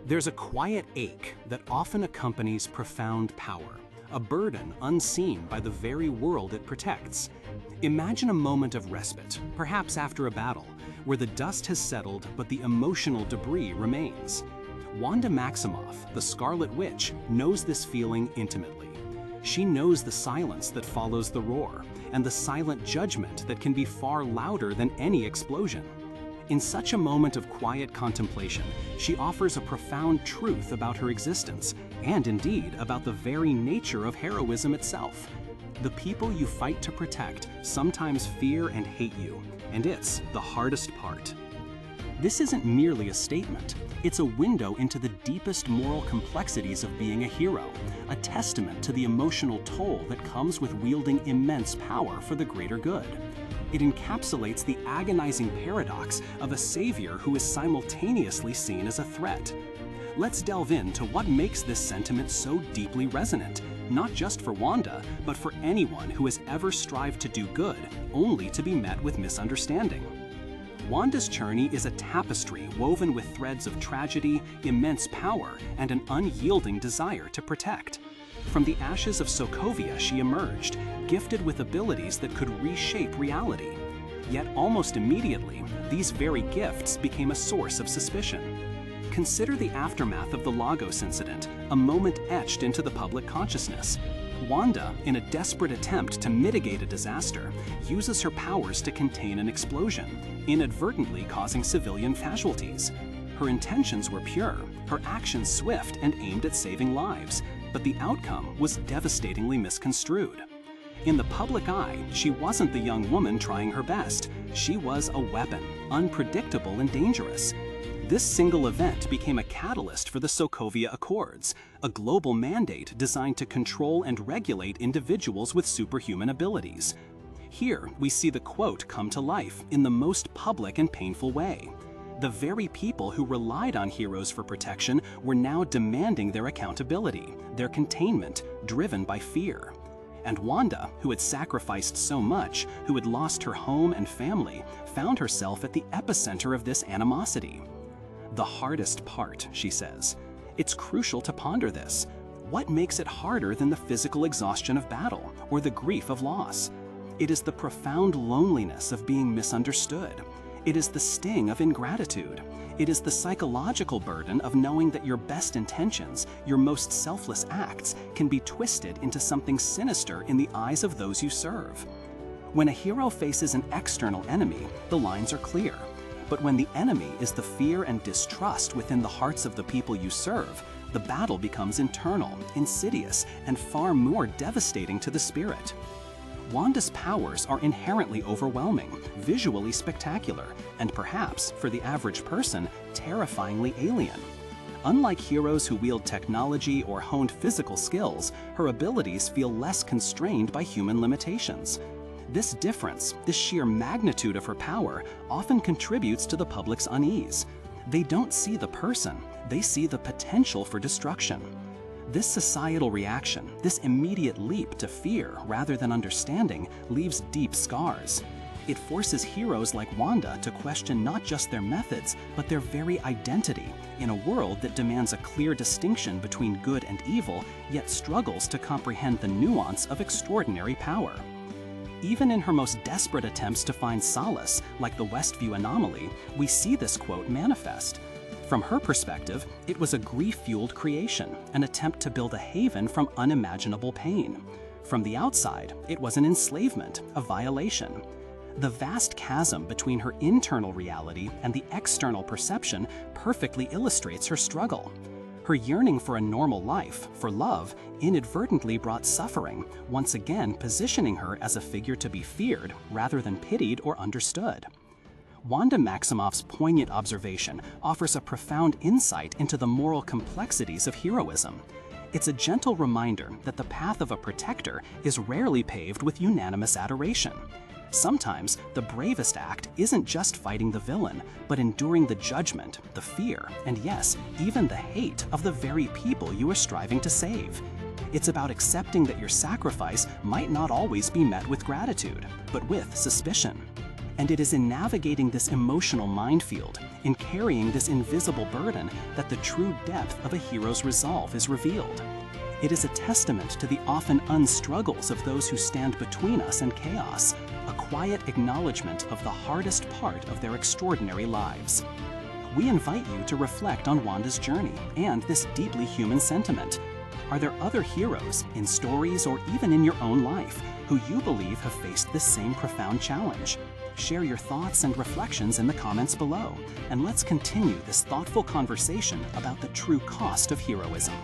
There's a quiet ache that often accompanies profound power, a burden unseen by the very world it protects. Imagine a moment of respite, perhaps after a battle, where the dust has settled but the emotional debris remains. Wanda Maximoff, the Scarlet Witch, knows this feeling intimately. She knows the silence that follows the roar, and the silent judgment that can be far louder than any explosion. In such a moment of quiet contemplation, she offers a profound truth about her existence, and indeed about the very nature of heroism itself. The people you fight to protect sometimes fear and hate you, and it's the hardest part. This isn't merely a statement, it's a window into the deepest moral complexities of being a hero, a testament to the emotional toll that comes with wielding immense power for the greater good. It encapsulates the agonizing paradox of a savior who is simultaneously seen as a threat. Let's delve into what makes this sentiment so deeply resonant, not just for Wanda, but for anyone who has ever strived to do good, only to be met with misunderstanding. Wanda's journey is a tapestry woven with threads of tragedy, immense power, and an unyielding desire to protect. From the ashes of Sokovia she emerged, gifted with abilities that could reshape reality. Yet almost immediately, these very gifts became a source of suspicion. Consider the aftermath of the Lagos incident, a moment etched into the public consciousness. Wanda, in a desperate attempt to mitigate a disaster, uses her powers to contain an explosion, inadvertently causing civilian casualties. Her intentions were pure, her actions swift and aimed at saving lives, but the outcome was devastatingly misconstrued. In the public eye, she wasn't the young woman trying her best. She was a weapon, unpredictable and dangerous. This single event became a catalyst for the Sokovia Accords, a global mandate designed to control and regulate individuals with superhuman abilities. Here, we see the quote come to life in the most public and painful way. The very people who relied on heroes for protection were now demanding their accountability, their containment, driven by fear. And Wanda, who had sacrificed so much, who had lost her home and family, found herself at the epicenter of this animosity. The hardest part, she says. It's crucial to ponder this. What makes it harder than the physical exhaustion of battle or the grief of loss? It is the profound loneliness of being misunderstood. It is the sting of ingratitude. It is the psychological burden of knowing that your best intentions, your most selfless acts, can be twisted into something sinister in the eyes of those you serve. When a hero faces an external enemy, the lines are clear. But when the enemy is the fear and distrust within the hearts of the people you serve, the battle becomes internal, insidious, and far more devastating to the spirit. Wanda's powers are inherently overwhelming, visually spectacular, and perhaps, for the average person, terrifyingly alien. Unlike heroes who wield technology or honed physical skills, her abilities feel less constrained by human limitations. This difference, this sheer magnitude of her power, often contributes to the public's unease. They don't see the person, they see the potential for destruction. This societal reaction, this immediate leap to fear rather than understanding, leaves deep scars. It forces heroes like Wanda to question not just their methods, but their very identity, in a world that demands a clear distinction between good and evil, yet struggles to comprehend the nuance of extraordinary power. Even in her most desperate attempts to find solace, like the Westview anomaly, we see this quote manifest. From her perspective, it was a grief-fueled creation, an attempt to build a haven from unimaginable pain. From the outside, it was an enslavement, a violation. The vast chasm between her internal reality and the external perception perfectly illustrates her struggle. Her yearning for a normal life, for love, inadvertently brought suffering, once again positioning her as a figure to be feared rather than pitied or understood. Wanda Maximoff's poignant observation offers a profound insight into the moral complexities of heroism. It's a gentle reminder that the path of a protector is rarely paved with unanimous adoration. Sometimes, the bravest act isn't just fighting the villain, but enduring the judgment, the fear, and yes, even the hate of the very people you are striving to save. It's about accepting that your sacrifice might not always be met with gratitude, but with suspicion. And it is in navigating this emotional minefield, in carrying this invisible burden, that the true depth of a hero's resolve is revealed. It is a testament to the often unstruggles of those who stand between us and chaos, a quiet acknowledgement of the hardest part of their extraordinary lives. We invite you to reflect on Wanda's journey and this deeply human sentiment. Are there other heroes, in stories or even in your own life, who you believe have faced this same profound challenge? Share your thoughts and reflections in the comments below, and let's continue this thoughtful conversation about the true cost of heroism.